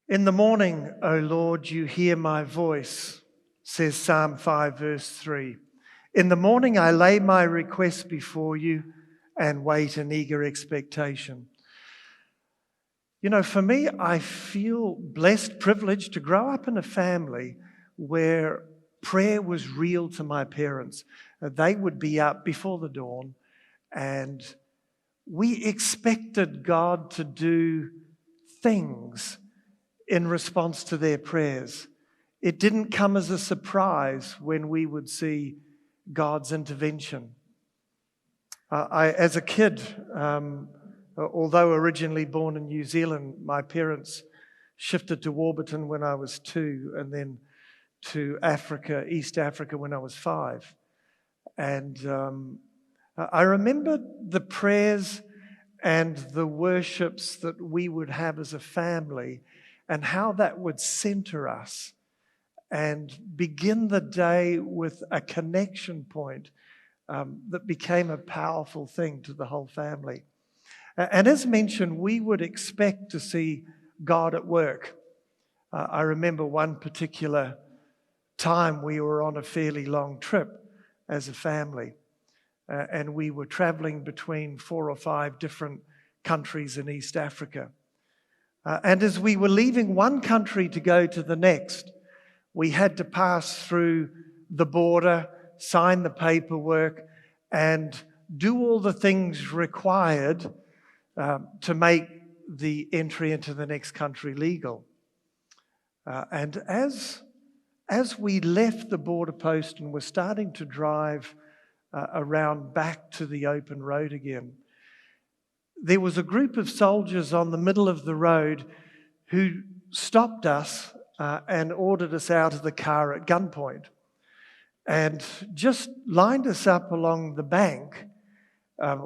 In the morning, O Lord, you hear my voice, says Psalm 5, verse 3. In the morning, I lay my request before you and wait in eager expectation. You know, for me, I feel blessed, privileged to grow up in a family where prayer was real to my parents. They would be up before the dawn, and we expected God to do things in response to their prayers. It didn't come as a surprise when we would see God's intervention. As a kid, although originally born in New Zealand, my parents shifted to Warburton when I was 2 and then to Africa, East Africa, when I was 5. And I remember the prayers and the worships that we would have as a family and how that would center us and begin the day with a connection point that became a powerful thing to the whole family. And as mentioned, we would expect to see God at work. I remember one particular time we were on a fairly long trip as a family, and we were traveling between 4 or 5 different countries in East Africa. And as we were leaving one country to go to the next, we had to pass through the border, sign the paperwork, and do all the things required to make the entry into the next country legal. And as we left the border post and were starting to drive around back to the open road again, there was a group of soldiers on the middle of the road who stopped us and ordered us out of the car at gunpoint and just lined us up along the bank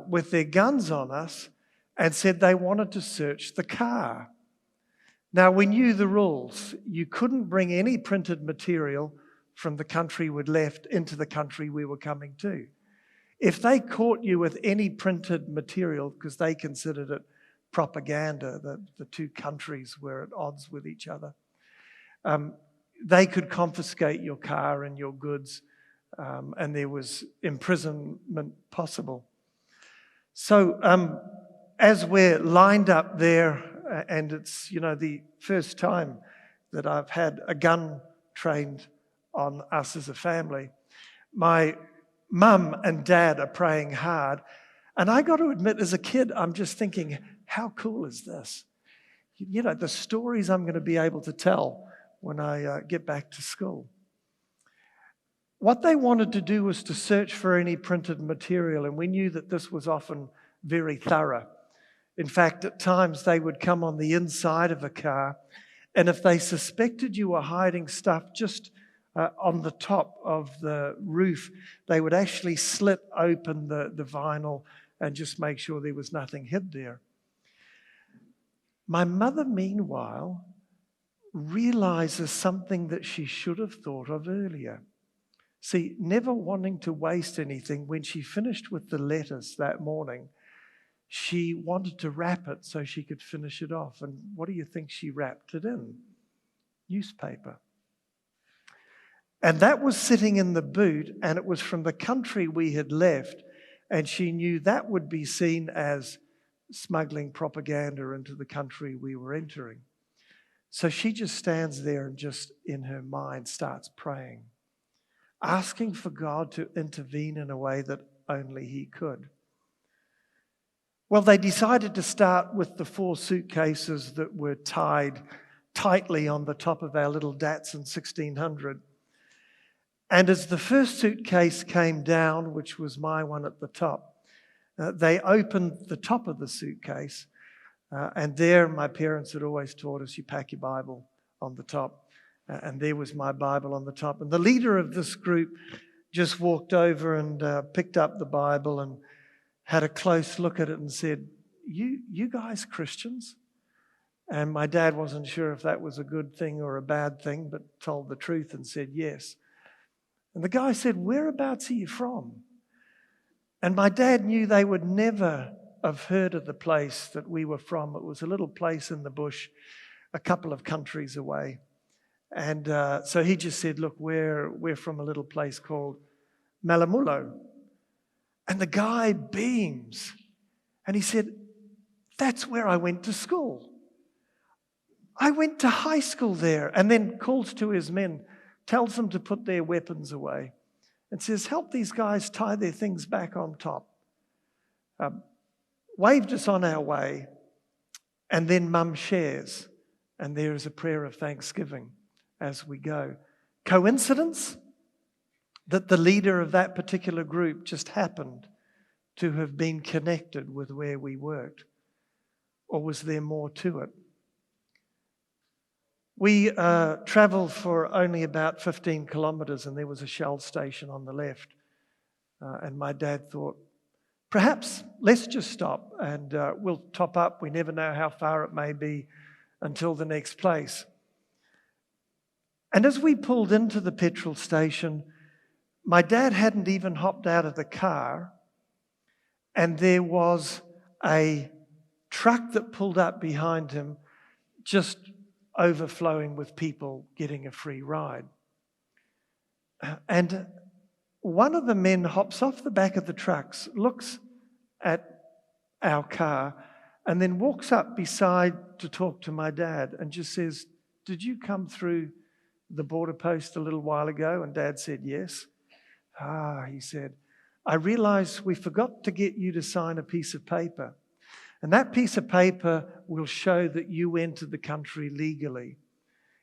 with their guns on us and said they wanted to search the car. Now, we knew the rules. You couldn't bring any printed material from the country we'd left into the country we were coming to. If they caught you with any printed material, because they considered it propaganda, the two countries were at odds with each other, they could confiscate your car and your goods, and there was imprisonment possible. So as we're lined up there, and it's, the first time that I've had a gun trained on us as a family, my Mum and Dad are praying hard. And I got to admit, as a kid, I'm just thinking, how cool is this? The stories I'm going to be able to tell when I get back to school. What they wanted to do was to search for any printed material, and we knew that this was often very thorough. In fact, at times they would come on the inside of a car, and if they suspected you were hiding stuff just on the top of the roof, they would actually slit open the vinyl and just make sure there was nothing hid there. My mother, meanwhile, realizes something that she should have thought of earlier. See, never wanting to waste anything, when she finished with the lettuce that morning, she wanted to wrap it so she could finish it off. And what do you think she wrapped it in? Newspaper. And that was sitting in the boot, and it was from the country we had left, and she knew that would be seen as smuggling propaganda into the country we were entering. So she just stands there and just in her mind starts praying, asking for God to intervene in a way that only He could. Well, they decided to start with the 4 suitcases that were tied tightly on the top of our little Datsun 1600. And as the first suitcase came down, which was my one at the top, they opened the top of the suitcase. And there, my parents had always taught us, you pack your Bible on the top. And there was my Bible on the top. And the leader of this group just walked over and picked up the Bible and had a close look at it and said, you guys Christians? And my dad wasn't sure if that was a good thing or a bad thing, but told the truth and said yes. And the guy said, whereabouts are you from? And my dad knew they would never have heard of the place that we were from. It was a little place in the bush a couple of countries away. And so he just said, look, we're from a little place called Malamulo. And the guy beams. And he said, that's where I went to school. I went to high school there. And then calls to his men, tells them to put their weapons away, and says, help these guys tie their things back on top. Waved us on our way. And then Mum shares. And there is a prayer of thanksgiving as we go. Coincidence that the leader of that particular group just happened to have been connected with where we worked? Or was there more to it? We travelled for only about 15 kilometres, and there was a Shell station on the left. And my dad thought, perhaps let's just stop and we'll top up. We never know how far it may be until the next place. And as we pulled into the petrol station, my dad hadn't even hopped out of the car, and there was a truck that pulled up behind him, just overflowing with people getting a free ride. And one of the men hops off the back of the trucks, looks at our car, and then walks up beside to talk to my dad and just says, did you come through the border post a little while ago? And Dad said, yes. He said, I realized we forgot to get you to sign a piece of paper. And that piece of paper will show that you entered the country legally.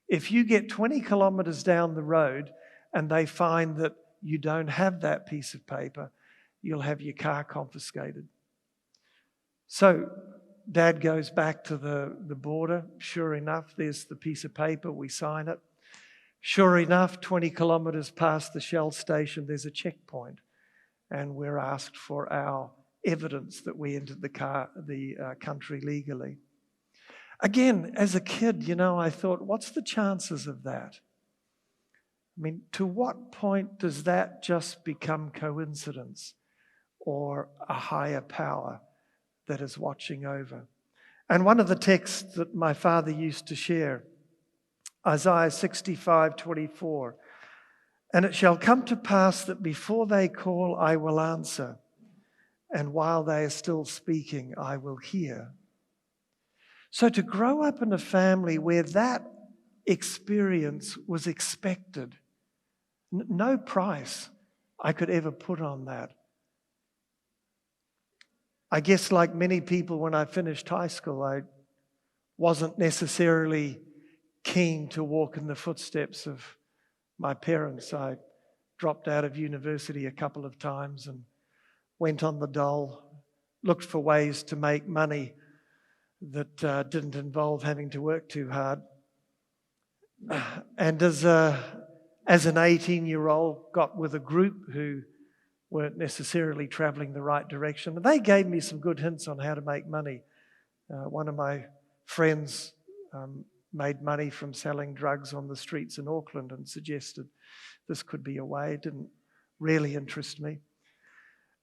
If you get 20 kilometers down the road and they find that you don't have that piece of paper, you'll have your car confiscated. So Dad goes back to the border. Sure enough, there's the piece of paper. We sign it. Sure enough, 20 kilometers past the Shell station, there's a checkpoint. And we're asked for our evidence that we entered the country legally. Again, as a kid, I thought, what's the chances of that? I mean, to what point does that just become coincidence or a higher power that is watching over? And one of the texts that my father used to share, Isaiah 65:24, and it shall come to pass that before they call, I will answer, and while they are still speaking, I will hear. So to grow up in a family where that experience was expected, no price I could ever put on that. I guess like many people, when I finished high school, I wasn't necessarily keen to walk in the footsteps of my parents. I dropped out of university a couple of times and went on the dole, looked for ways to make money that didn't involve having to work too hard. And as an 18-year-old, got with a group who weren't necessarily traveling the right direction. And they gave me some good hints on how to make money. One of my friends made money from selling drugs on the streets in Auckland and suggested this could be a way. It didn't really interest me.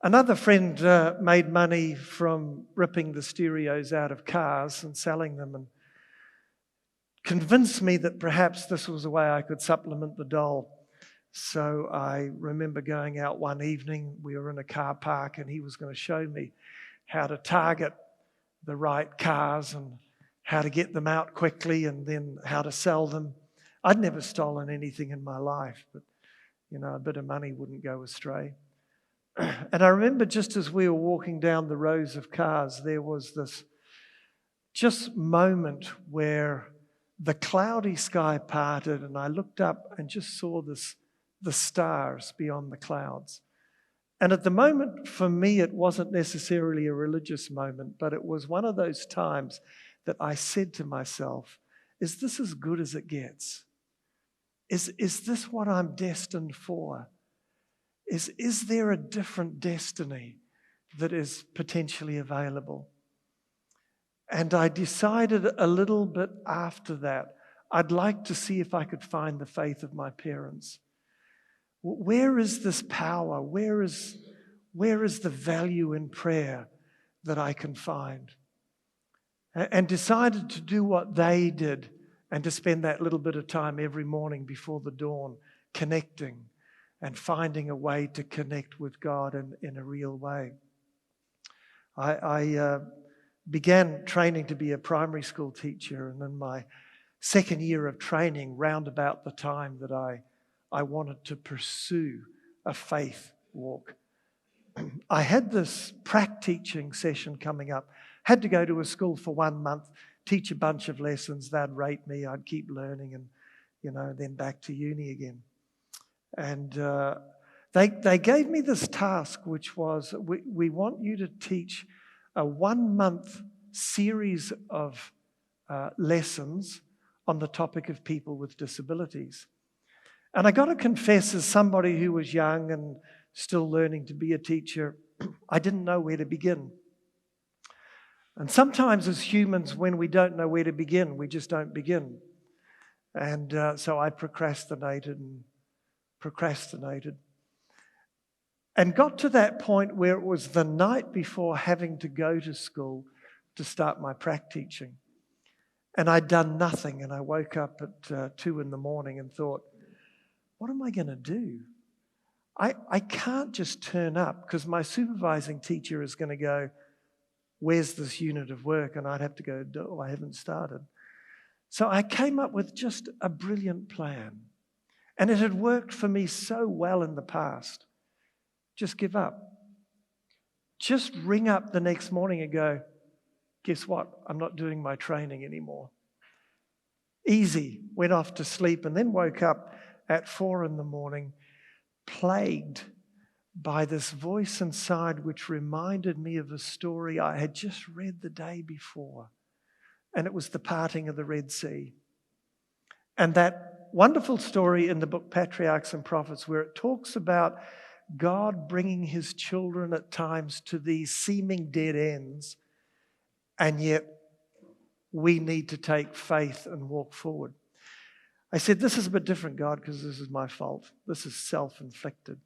Another friend made money from ripping the stereos out of cars and selling them, and convinced me that perhaps this was a way I could supplement the dole. So I remember going out one evening, we were in a car park, and he was going to show me how to target the right cars and how to get them out quickly and then how to sell them. I'd never stolen anything in my life, but a bit of money wouldn't go astray. And I remember just as we were walking down the rows of cars, there was this just moment where the cloudy sky parted and I looked up and just saw the stars beyond the clouds. And at the moment, for me, it wasn't necessarily a religious moment, but it was one of those times that I said to myself, is this as good as it gets? Is this what I'm destined for? Is there a different destiny that is potentially available? And I decided a little bit after that, I'd like to see if I could find the faith of my parents. Where is this power? Where is the value in prayer that I can find? And decided to do what they did and to spend that little bit of time every morning before the dawn connecting and finding a way to connect with God in a real way. I began training to be a primary school teacher, and in my second year of training, round about the time that I wanted to pursue a faith walk, I had this prac teaching session coming up. Had to go to a school for 1 month, teach a bunch of lessons. They'd rate me. I'd keep learning, and then back to uni again. And they gave me this task, which was, we want you to teach a 1 month series of lessons on the topic of people with disabilities. And I got to confess, as somebody who was young and still learning to be a teacher, I didn't know where to begin. And sometimes as humans, when we don't know where to begin, we just don't begin. And so I procrastinated and got to that point where it was the night before having to go to school to start my prac teaching. And I'd done nothing, and I woke up at 2 a.m. and thought, what am I going to do? I can't just turn up, because my supervising teacher is going to go, where's this unit of work? And I'd have to go, oh, I haven't started. So I came up with just a brilliant plan. And it had worked for me so well in the past. Just give up. Just ring up the next morning and go, guess what? I'm not doing my training anymore. Easy. Went off to sleep and then woke up at 4 a.m, plagued by this voice inside which reminded me of a story I had just read the day before. And it was the parting of the Red Sea. And that wonderful story in the book Patriarchs and Prophets, where it talks about God bringing his children at times to these seeming dead ends, and yet we need to take faith and walk forward. I said, this is a bit different, God, because this is my fault. This is self-inflicted.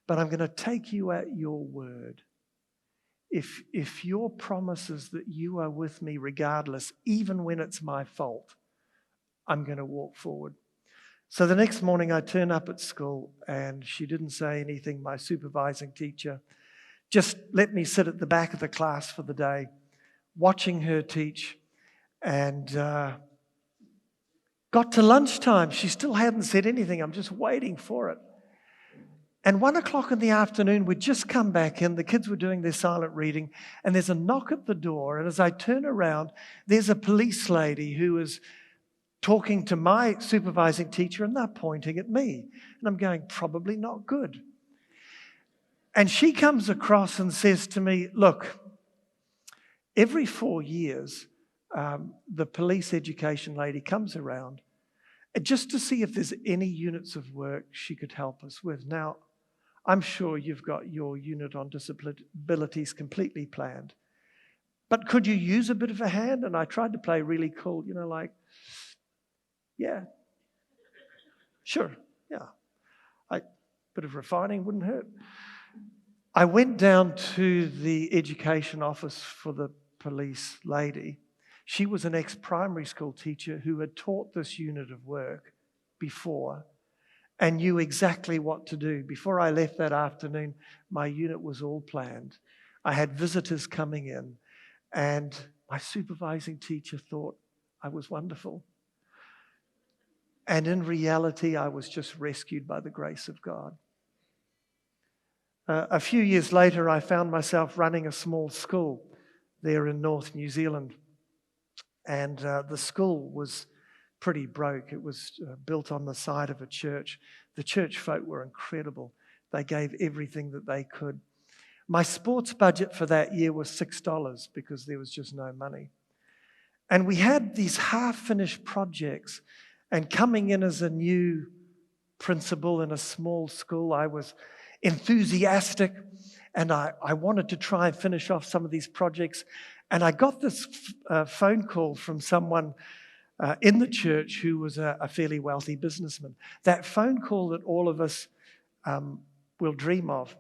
But I'm going to take you at your word. If your promise is that you are with me regardless, even when it's my fault, I'm going to walk forward. So the next morning I turn up at school, and she didn't say anything, my supervising teacher. Just let me sit at the back of the class for the day, watching her teach. And got to lunchtime. She still hadn't said anything. I'm just waiting for it. And 1 o'clock in the afternoon, we'd just come back in. The kids were doing their silent reading, and there's a knock at the door. And as I turn around, there's a police lady who is talking to my supervising teacher, and they're pointing at me. And I'm going, probably not good. And she comes across and says to me, look, every 4 years, the police education lady comes around just to see if there's any units of work she could help us with. Now, I'm sure you've got your unit on disabilities completely planned. But could you use a bit of a hand? And I tried to play really cool, like, yeah, sure, yeah. Bit of refining wouldn't hurt. I went down to the education office for the police lady. She was an ex-primary school teacher who had taught this unit of work before and knew exactly what to do. Before I left that afternoon, my unit was all planned. I had visitors coming in, and my supervising teacher thought I was wonderful. And in reality, I was just rescued by the grace of God. A few years later, I found myself running a small school there in North New Zealand. And the school was pretty broke. It was built on the side of a church. The church folk were incredible. They gave everything that they could. My sports budget for that year was $6 because there was just no money. And we had these half-finished projects. And coming in as a new principal in a small school, I was enthusiastic, and I wanted to try and finish off some of these projects. And I got this phone call from someone in the church who was a fairly wealthy businessman. That phone call that all of us will dream of,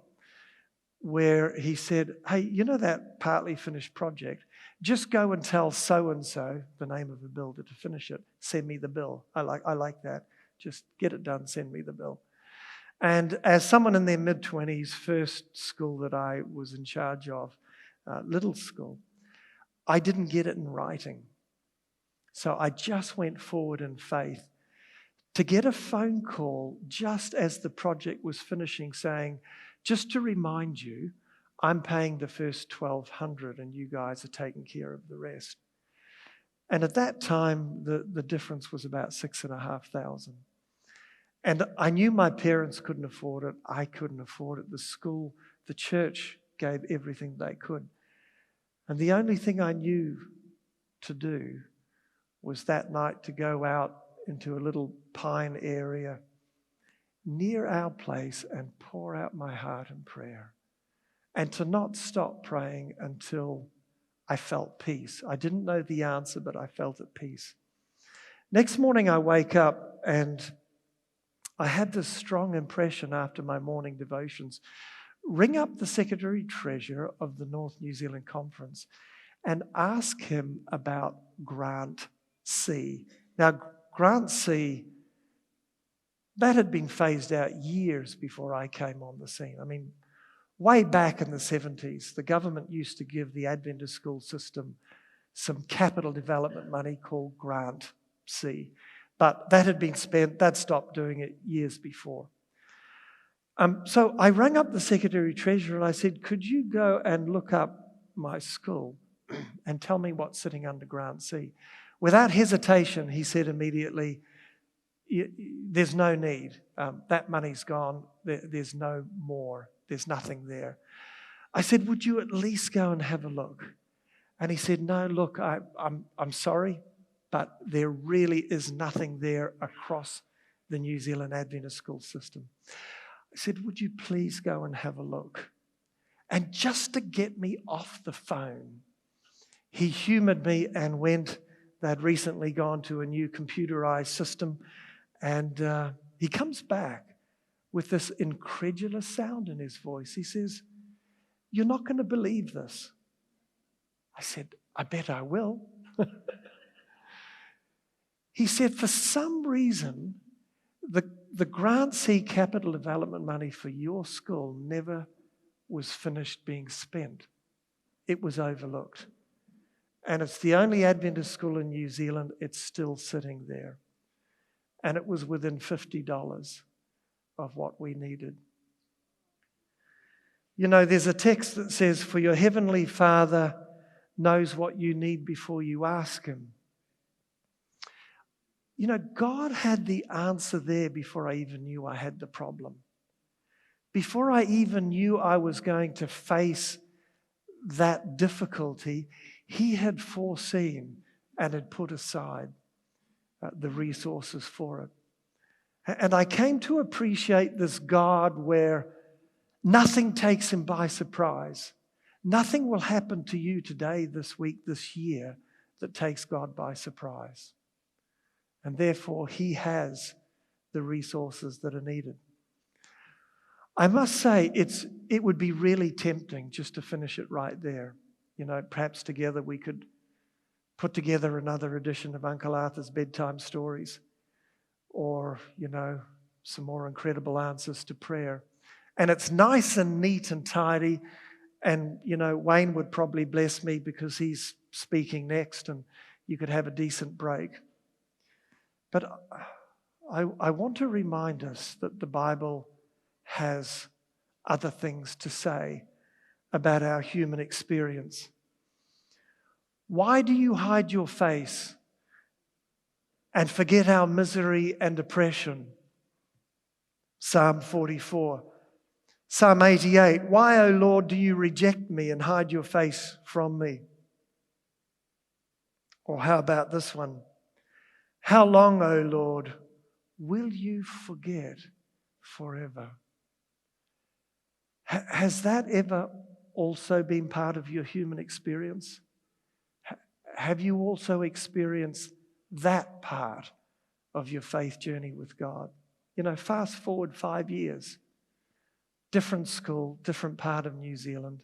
where he said, hey, that partly finished project, just go and tell so-and-so, the name of a builder, to finish it. Send me the bill. I like that. Just get it done, send me the bill. And as someone in their mid-20s, first school that I was in charge of, little school, I didn't get it in writing. So I just went forward in faith to get a phone call just as the project was finishing saying, just to remind you, I'm paying the first $1,200 and you guys are taking care of the rest. And at that time, the difference was about $6,500. And I knew my parents couldn't afford it. I couldn't afford it. The school, the church gave everything they could. And the only thing I knew to do was that night to go out into a little pine area near our place and pour out my heart in prayer. And to not stop praying until I felt peace. I didn't know the answer, but I felt at peace. Next morning I wake up and I had this strong impression after my morning devotions. Ring up the Secretary-Treasurer of the North New Zealand Conference and ask him about Grant C. Now, Grant C, that had been phased out years before I came on the scene. I mean, way back in the 70s, the government used to give the Adventist school system some capital development money called Grant C. But that had been spent, they'd stopped doing it years before. So I rang up the Secretary-Treasurer and I said, could you go and look up my school and tell me what's sitting under Grant C? Without hesitation, he said immediately, there's no need. That money's gone. There's no more. There's nothing there. I said, would you at least go and have a look? And he said, no, look, I'm sorry, but there really is nothing there across the New Zealand Adventist school system. I said, would you please go and have a look? And just to get me off the phone, he humoured me and went. They'd recently gone to a new computerized system. And he comes back with this incredulous sound in his voice. He says, you're not going to believe this. I said, I bet I will. He said, for some reason, the Grant C capital development money for your school never was finished being spent. It was overlooked. And it's the only Adventist school in New Zealand, it's still sitting there. And it was within $50 of what we needed. You know, there's a text that says, for your heavenly Father knows what you need before you ask him. You know, God had the answer there before I even knew I had the problem. Before I even knew I was going to face that difficulty, he had foreseen and had put aside the resources for it. And I came to appreciate this God where nothing takes him by surprise. Nothing will happen to you today, this week, this year that takes God by surprise. And therefore, he has the resources that are needed. I must say, it would be really tempting just to finish it right there. You know, perhaps together we could put together another edition of Uncle Arthur's Bedtime Stories, or, you know, some more incredible answers to prayer. And it's nice and neat and tidy. And, you know, Wayne would probably bless me because he's speaking next and you could have a decent break. But I want to remind us that the Bible has other things to say about our human experience. Why do you hide your face and forget our misery and oppression? Psalm 44. Psalm 88. Why, O Lord, do you reject me and hide your face from me? Or how about this one? How long, O Lord, will you forget forever? Has that ever also been part of your human experience? Have you also experienced that part of your faith journey with God? You know, fast forward 5 years, different school, different part of New Zealand,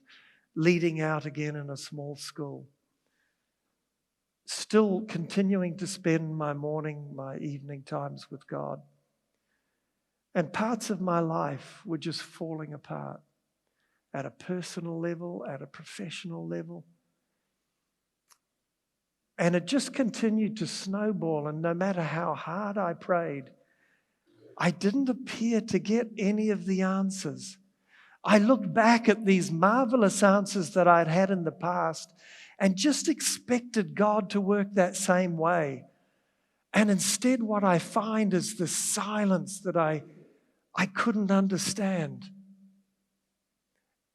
leading out again in a small school. still continuing to spend my morning, my evening times with God. And parts of my life were just falling apart at a personal level, at a professional level. And it just continued to snowball, and no matter how hard I prayed, I didn't appear to get any of the answers. I looked back at these marvelous answers that I'd had in the past and just expected God to work that same way. And instead, what I find is this silence that I couldn't understand.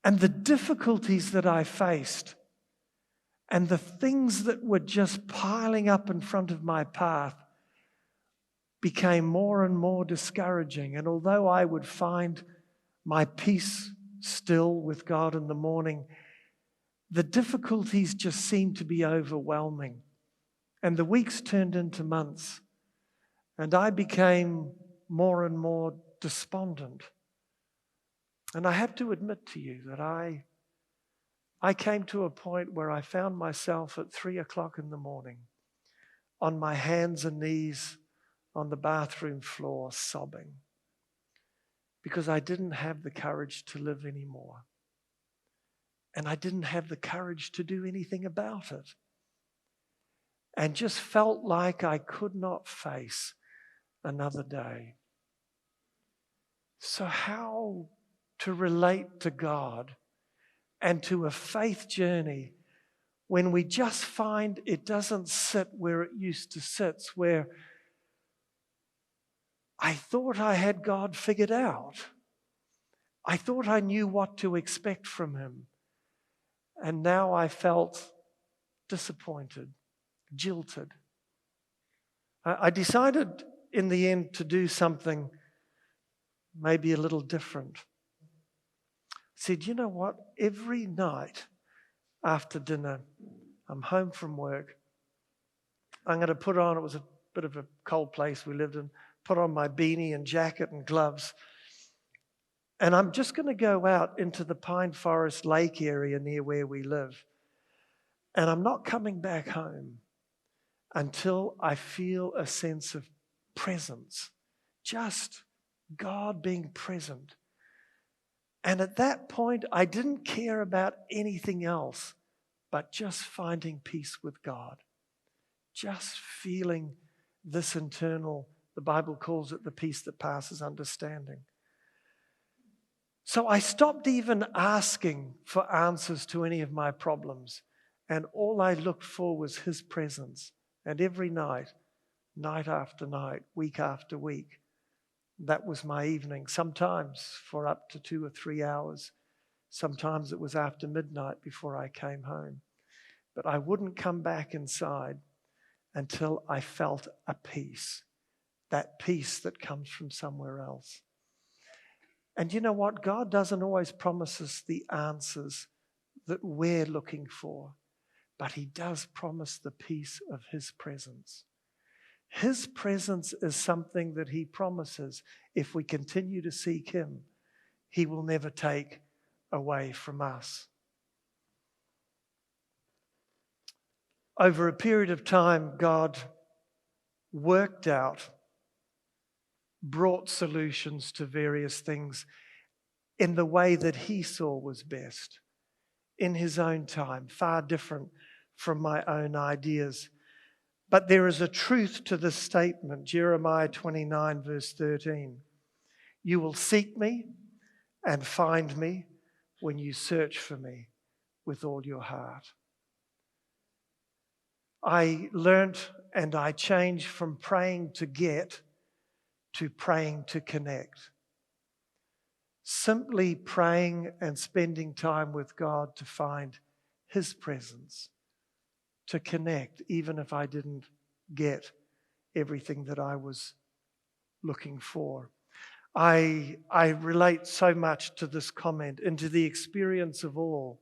And the difficulties that I faced and the things that were just piling up in front of my path became more and more discouraging. And although I would find my peace still with God in the morning, the difficulties just seemed to be overwhelming. And the weeks turned into months. And I became more and more despondent. And I have to admit to you that I came to a point where I found myself at 3 o'clock in the morning on my hands and knees on the bathroom floor sobbing because I didn't have the courage to live anymore. And I didn't have the courage to do anything about it. And just felt like I could not face another day. So how to relate to God and to a faith journey when we just find it doesn't sit where it used to sit, where I thought I had God figured out. I thought I knew what to expect from Him. And now I felt disappointed, jilted. I decided in the end to do something maybe a little different. I said, you know what? Every night after dinner, I'm home from work. I'm going to put on, it was a bit of a cold place we lived in, put on my beanie and jacket and gloves. And I'm just going to go out into the Pine Forest Lake area near where we live. And I'm not coming back home until I feel a sense of presence. Just God being present. And at that point, I didn't care about anything else but just finding peace with God. Just feeling this internal, the Bible calls it the peace that passes understanding. So I stopped even asking for answers to any of my problems. And all I looked for was His presence. And every night, night after night, week after week, that was my evening, sometimes for up to 2 or 3 hours. Sometimes it was after midnight before I came home. But I wouldn't come back inside until I felt a peace, that peace that comes from somewhere else. And you know what? God doesn't always promise us the answers that we're looking for, but He does promise the peace of His presence. His presence is something that He promises if we continue to seek Him, He will never take away from us. Over a period of time, God worked out, brought solutions to various things in the way that He saw was best, in His own time, far different from my own ideas. But there is a truth to this statement, Jeremiah 29, verse 13. You will seek me and find me when you search for me with all your heart. I learnt and I changed from praying to get to praying to connect. Simply praying and spending time with God to find His presence, to connect, even if I didn't get everything that I was looking for. I relate so much to this comment. Into the experience of all,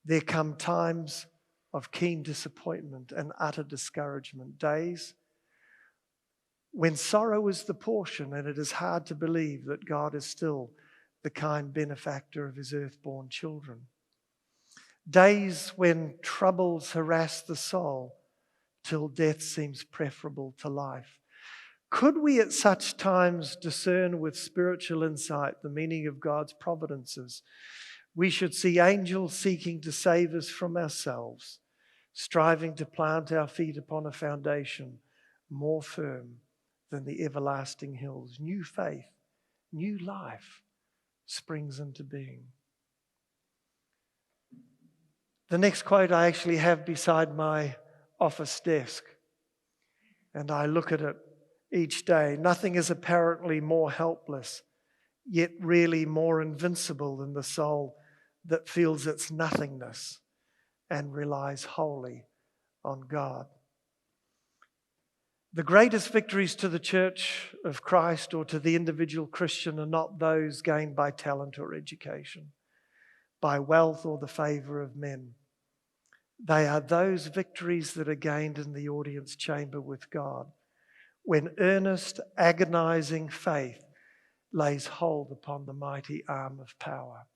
there come times of keen disappointment and utter discouragement, days when sorrow is the portion and it is hard to believe that God is still the kind benefactor of His earthborn children. Days when troubles harass the soul till death seems preferable to life. Could we at such times discern with spiritual insight the meaning of God's providences, we should see angels seeking to save us from ourselves, striving to plant our feet upon a foundation more firm than the everlasting hills. New faith, new life springs into being. The next quote I actually have beside my office desk, and I look at it each day. Nothing is apparently more helpless, yet really more invincible than the soul that feels its nothingness and relies wholly on God. The greatest victories to the Church of Christ or to the individual Christian are not those gained by talent or education, by wealth or the favor of men. They are those victories that are gained in the audience chamber with God, when earnest, agonizing faith lays hold upon the mighty arm of power.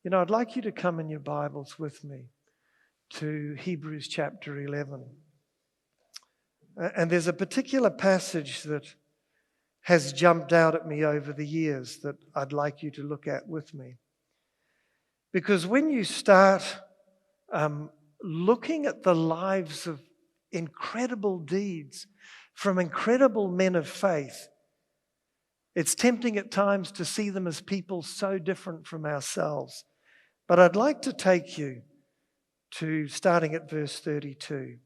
You know, I'd like you to come in your Bibles with me to Hebrews chapter 11. And there's a particular passage that has jumped out at me over the years that I'd like you to look at with me. Because when you start looking at the lives of incredible deeds from incredible men of faith, it's tempting at times to see them as people so different from ourselves. But I'd like to take you to starting at verse 32.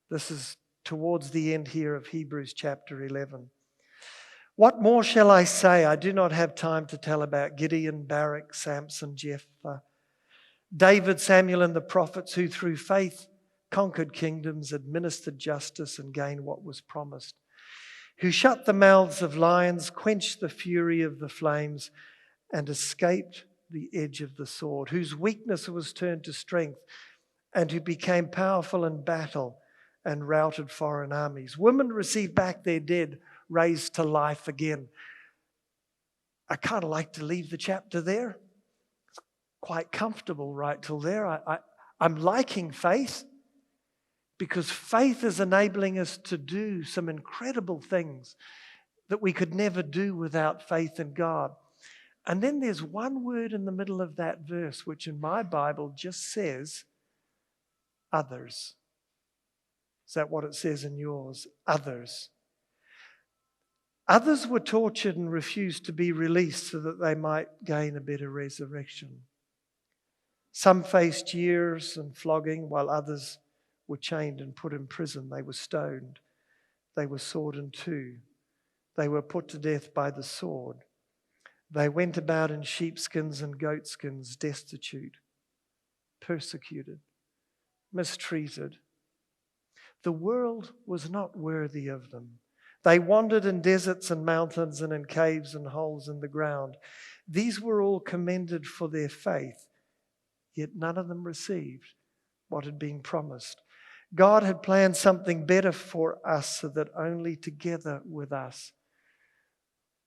This is towards the end here of Hebrews chapter 11. What more shall I say? I do not have time to tell about Gideon, Barak, Samson, Jephthah, David, Samuel, and the prophets who through faith conquered kingdoms, administered justice, and gained what was promised, who shut the mouths of lions, quenched the fury of the flames, and escaped the edge of the sword, whose weakness was turned to strength, and who became powerful in battle and routed foreign armies. Women received back their dead, raised to life again. I kind of like to leave the chapter there. It's quite comfortable right till there. I'm liking faith because faith is enabling us to do some incredible things that we could never do without faith in God. And then there's one word in the middle of that verse, which in my Bible just says, others. Is that what it says in yours? Others. Others were tortured and refused to be released so that they might gain a better resurrection. Some faced jeers and flogging, while others were chained and put in prison. They were stoned. They were sawed in two. They were put to death by the sword. They went about in sheepskins and goatskins, destitute, persecuted, mistreated. The world was not worthy of them. They wandered in deserts and mountains and in caves and holes in the ground. These were all commended for their faith, yet none of them received what had been promised. God had planned something better for us so that only together with us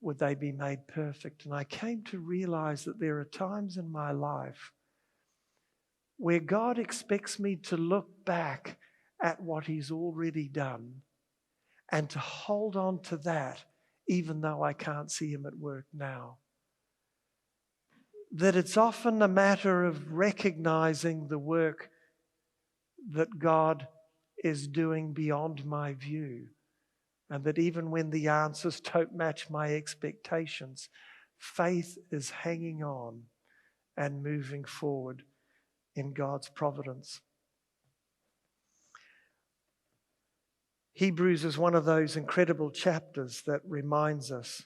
would they be made perfect. And I came to realize that there are times in my life where God expects me to look back at what He's already done and to hold on to that even though I can't see Him at work now. That it's often a matter of recognizing the work that God is doing beyond my view, and that even when the answers don't match my expectations, faith is hanging on and moving forward in God's providence. Hebrews is one of those incredible chapters that reminds us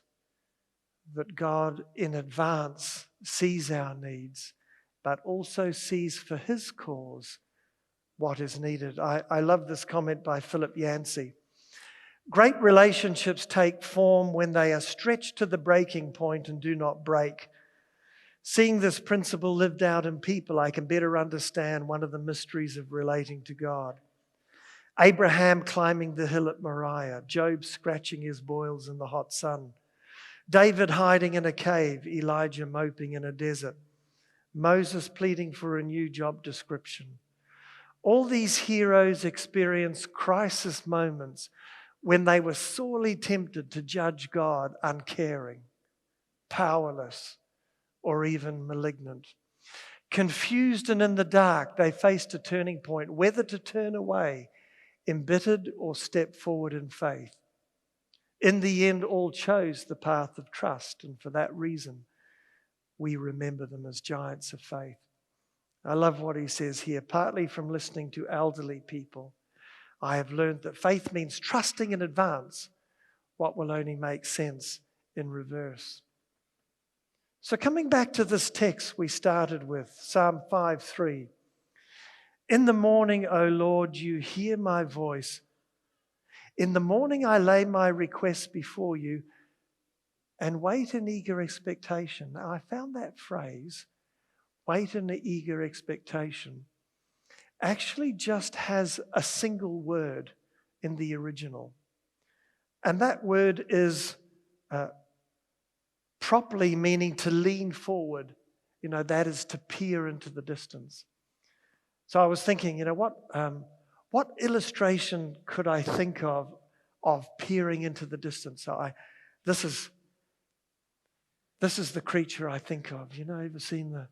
that God in advance sees our needs, but also sees for His cause what is needed. I love this comment by Philip Yancey. Great relationships take form when they are stretched to the breaking point and do not break. Seeing this principle lived out in people, I can better understand one of the mysteries of relating to God. Abraham climbing the hill at Moriah, Job scratching his boils in the hot sun, David hiding in a cave, Elijah moping in a desert, Moses pleading for a new job description. All these heroes experienced crisis moments when they were sorely tempted to judge God uncaring, powerless, or even malignant. Confused and in the dark, they faced a turning point, whether to turn away, embittered, or step forward in faith. In the end, all chose the path of trust, and for that reason, we remember them as giants of faith. I love what he says here. Partly from listening to elderly people, I have learned that faith means trusting in advance what will only make sense in reverse. So coming back to this text we started with, Psalm 5:3. In the morning, O Lord, you hear my voice. In the morning I lay my requests before you and wait in eager expectation. Now I found that phrase, wait in eager expectation, actually just has a single word in the original. And that word is properly meaning to lean forward. That is to peer into the distance. So I was thinking, what illustration could I think of peering into the distance? This is the creature I think of. Ever seen the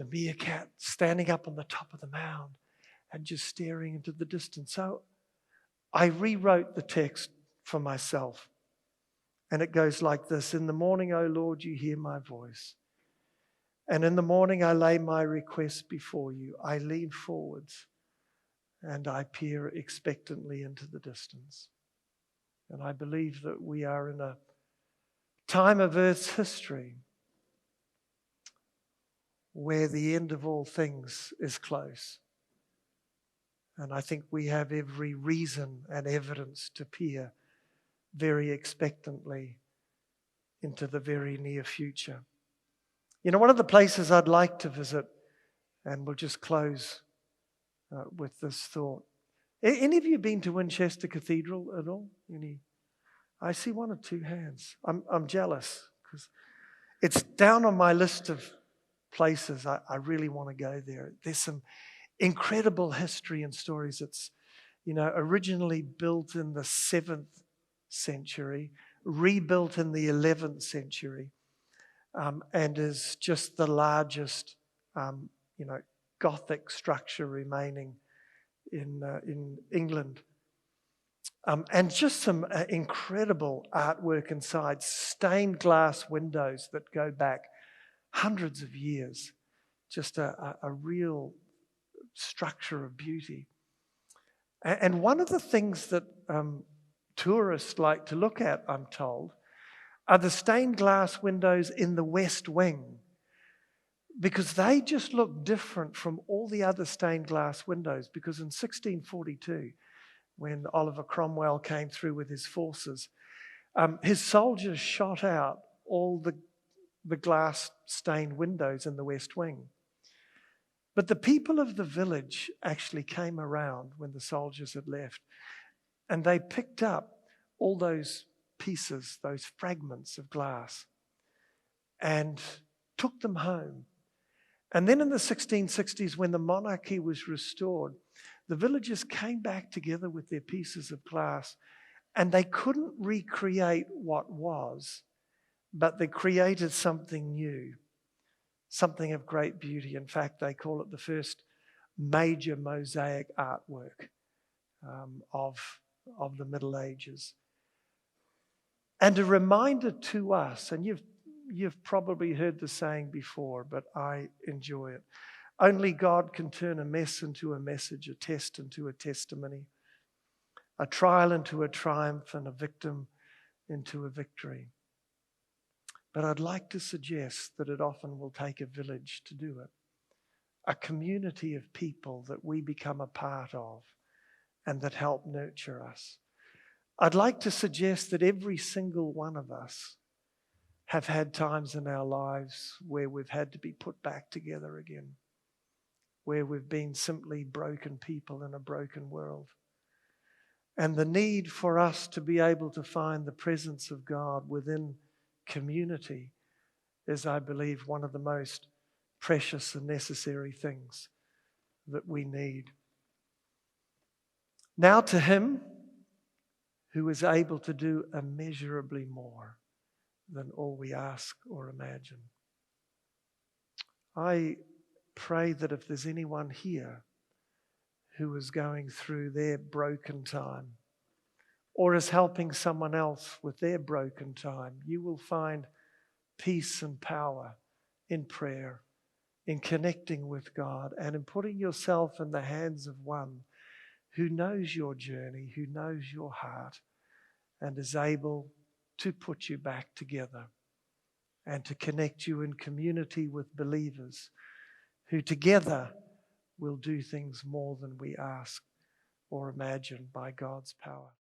meerkat standing up on the top of the mound and just staring into the distance? So I rewrote the text for myself. And it goes like this. In the morning, O Lord, you hear my voice. And in the morning I lay my requests before you. I lean forwards and I peer expectantly into the distance. And I believe that we are in a time of Earth's history where the end of all things is close. And I think we have every reason and evidence to peer very expectantly into the very near future. One of the places I'd like to visit, and we'll just close with this thought. Any of you been to Winchester Cathedral at all? I see one or two hands. I'm jealous because it's down on my list of places I really want to go there. There's some incredible history and stories. It's, originally built in the 7th century, rebuilt in the 11th century, and is just the largest, Gothic structure remaining in England. And just some incredible artwork inside, stained glass windows that go back hundreds of years. Just a real structure of beauty. And one of the things that tourists like to look at, I'm told, are the stained glass windows in the West Wing, because they just look different from all the other stained glass windows. Because in 1642, when Oliver Cromwell came through with his forces, his soldiers shot out all the glass stained windows in the West Wing. But the people of the village actually came around when the soldiers had left, and they picked up all those pieces, those fragments of glass, and took them home. And then in the 1660s, when the monarchy was restored, the villagers came back together with their pieces of glass, and they couldn't recreate what was, but they created something new, something of great beauty. In fact, they call it the first major mosaic artwork of the Middle Ages. And a reminder to us, and you've probably heard the saying before, but I enjoy it. Only God can turn a mess into a message, a test into a testimony, a trial into a triumph, and a victim into a victory. But I'd like to suggest that it often will take a village to do it, a community of people that we become a part of and that help nurture us. I'd like to suggest that every single one of us have had times in our lives where we've had to be put back together again, where we've been simply broken people in a broken world. And the need for us to be able to find the presence of God within community is, I believe, one of the most precious and necessary things that we need. Now to him who is able to do immeasurably more than all we ask or imagine. I pray that if there's anyone here who is going through their broken time or is helping someone else with their broken time, you will find peace and power in prayer, in connecting with God, and in putting yourself in the hands of one who knows your journey, who knows your heart, and is able to put you back together and to connect you in community with believers who together will do things more than we ask or imagine by God's power.